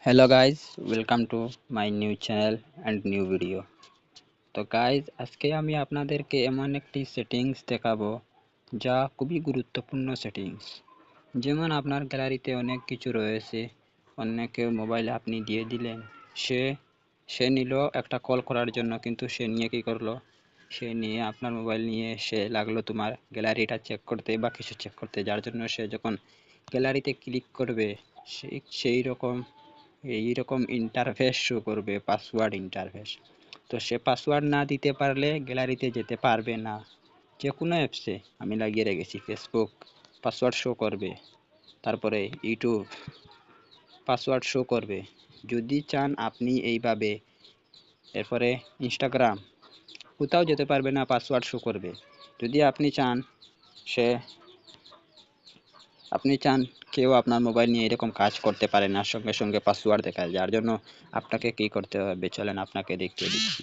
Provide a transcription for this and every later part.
Hello guys, welcome to my new channel and new video. তো guys আজকে আমি আপনাদেরকে এমন একটি সেটিংস দেখাবো যা খুবই গুরুত্বপূর্ণ সেটিংস। যেমন আপনার গ্যালারিতে অনেক কিছু রয়েছে, অন্যকে মোবাইল আপনি দিয়ে দিলেন, সে সে নিল একটা কল করার জন্য, কিন্তু সে নিয়ে কি করলো, সে নিয়ে আপনার মোবাইল নিয়ে সে লাগলো তোমার গ্যালারিটা চেক করতে বা কিছু চেক করতে, যার জন্য সে যখন গ্যালারিতে ক্লিক করবে সেই রকম এইরকম ইন্টারফেস শো করবে, পাসওয়ার্ড ইন্টারফেস। তো সে পাসওয়ার্ড না দিতে পারলে গ্যালারিতে যেতে পারবে না। যে কোনো অ্যাপসে আমি লাগিয়ে রেখেছি, ফেসবুক পাসওয়ার্ড শো করবে, তারপরে ইউটিউব পাসওয়ার্ড শো করবে। যদি চান আপনি এইভাবে, এরপরে ইনস্টাগ্রাম কোথাও যেতে পারবে না, পাসওয়ার্ড শো করবে। যদি সে আপনি চান কেউ আপনার মোবাইল নিয়ে এরকম কাজ করতে পারে না, সঙ্গে সঙ্গে পাসওয়ার্ড দেখায়, যার জন্য আপনাকে কি করতে হবে চলেন আপনাকে দেখিয়ে দিচ্ছি।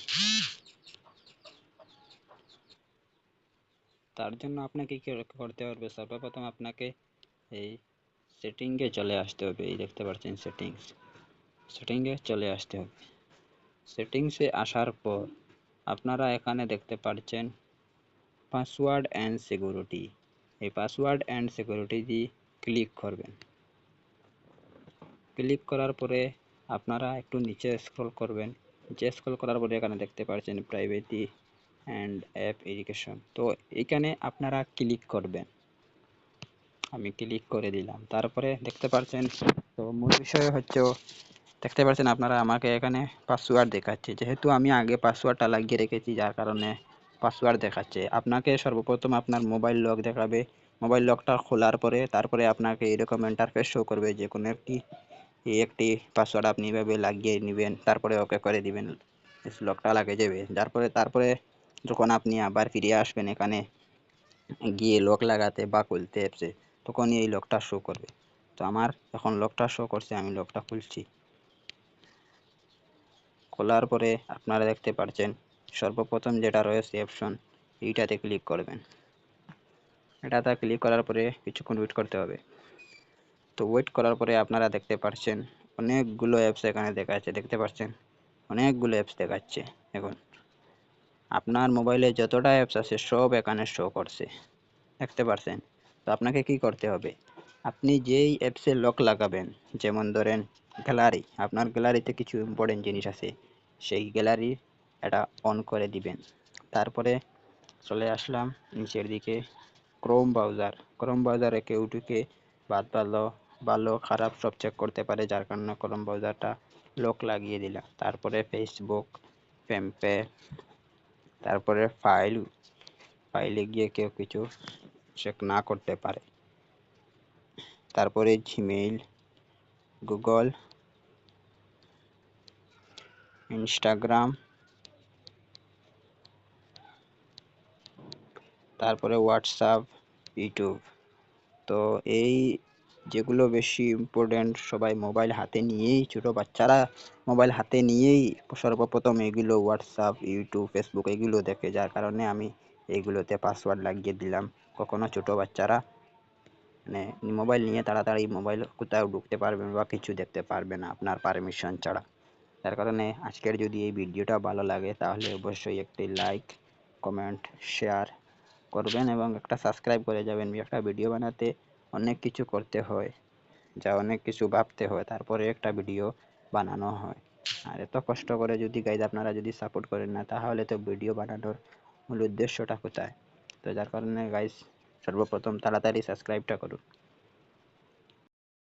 তার জন্য আপনাকে কি করতে হবে, সর্বপ্রথম আপনাকে এই সেটিংয়ে চলে আসতে হবে। এই দেখতে পাচ্ছেন সেটিংয়ে চলে আসতে হবে। সেটিংসে আসার পর আপনারা এখানে দেখতে পাচ্ছেন পাসওয়ার্ড অ্যান্ড সিকিউরিটি। এই পাসওয়ার্ড অ্যান্ড সিকিউরিটি দিয়ে ক্লিক করবেন। ক্লিক করার পরে আপনারা একটু নিচে স্ক্রল করবেন। নিচে স্ক্রল করার পরে এখানে দেখতে পাচ্ছেন প্রাইভেসি অ্যান্ড অ্যাপ এডুকেশন। তো এখানে আপনারা ক্লিক করবেন। আমি ক্লিক করে দিলাম। তারপরে দেখতে পাচ্ছেন, তো মূল বিষয় হচ্ছে, দেখতে পাচ্ছেন আপনারা আমাকে এখানে পাসওয়ার্ড দেখাচ্ছে, যেহেতু আমি আগে পাসওয়ার্ডটা লাগিয়ে রেখেছি যার কারণে পাসওয়ার্ড দেখাচ্ছে। আপনাকে সর্বপ্রথম আপনার মোবাইল লক দেখাবে। মোবাইল লকটা খোলার পরে তারপরে আপনাকে এরকম ইন্টারফেস শো করবে, যে কোনো একটি পাসওয়ার্ড আপনি এভাবে লাগিয়ে নেবেন, তারপরে ওকে করে দিবেন, লকটা লাগে যাবে। তারপরে যখন আপনি আবার ফিরে আসবেন এখানে গিয়ে লক লাগাতে বা খুলতে অ্যাপসে, তখনই এই লকটা শো করবে। তো আমার এখন লকটা শো করছে, আমি লকটা খুলছি। খোলার পরে আপনারা দেখতে পাচ্ছেন সর্বপ্রথম যেটা রয়েছে অপশন, এইটাতে ক্লিক করবেন। এটাতে ক্লিক করার পরে কিছুক্ষণ ওয়েট করতে হবে। তো ওয়েট করার পরে আপনারা দেখতে পাচ্ছেন অনেকগুলো অ্যাপস এখানে দেখাচ্ছে, দেখতে পাচ্ছেন অনেকগুলো অ্যাপস দেখাচ্ছে। এখন আপনার মোবাইলে যতটা অ্যাপস আছে সব এখানে শো করছে, দেখতে পাচ্ছেন। তো আপনাকে কি করতে হবে, আপনি যেই অ্যাপসে লক লাগাবেন, যেমন ধরেন গ্যালারি, আপনার গ্যালারিতে কিছু ইম্পর্টেন্ট জিনিস আছে, সেই গ্যালারি এটা অন করে দিবেন। তারপরে চলে আসলাম নিচের দিকে, ক্রোম ব্রাউজারে কেউ ঢুকে বাদ ভালো ভালো খারাপ সব চেক করতে পারে, যার কারণে ক্রোম ব্রাউজারটা লক লাগিয়ে দিলাম। তারপরে ফেসবুক, ফোনপে, তারপরে ফাইলে গিয়ে কেউ কিছু চেক না করতে পারে। তারপরে জিমেইল, গুগল, ইনস্টাগ্রাম, তারপরে হোয়াটসঅ্যাপ, ইউটিউব। তো এই যেগুলো বেশি ইম্পর্টেন্ট, সবাই মোবাইল হাতে নিয়েই, ছোটো বাচ্চারা মোবাইল হাতে নিয়েই সর্বপ্রথম এগুলো হোয়াটসঅ্যাপ, ইউটিউব, ফেসবুক এগুলো দেখে, যার কারণে আমি এইগুলোতে পাসওয়ার্ড লাগিয়ে দিলাম। কখনো ছোটো বাচ্চারা মানে মোবাইল নিয়ে তাড়াতাড়ি মোবাইল কোথাও ঢুকতে পারবে বা কিছু দেখতে পারবে না আপনার পারমিশন ছাড়া। যার কারণে আজকের যদি এই ভিডিওটা ভালো লাগে তাহলে অবশ্যই একটি লাইক, কমেন্ট, শেয়ার করবেন এবং একটা সাবস্ক্রাইব করে যাবেন। একটা ভিডিও বানাতে অনেক কিছু করতে হয়, যা অনেক কিছু ভাবতে হয়, তারপরে একটা ভিডিও বানানো হয়। আর এত কষ্ট করে যদি গাইজ আপনারা যদি সাপোর্ট করেন না, তাহলে তো ভিডিও বানানোর মূল উদ্দেশ্যটা কোথায়? তো যার কারণে গাইজ সর্বপ্রথম তাড়াতাড়ি সাবস্ক্রাইবটা করুন।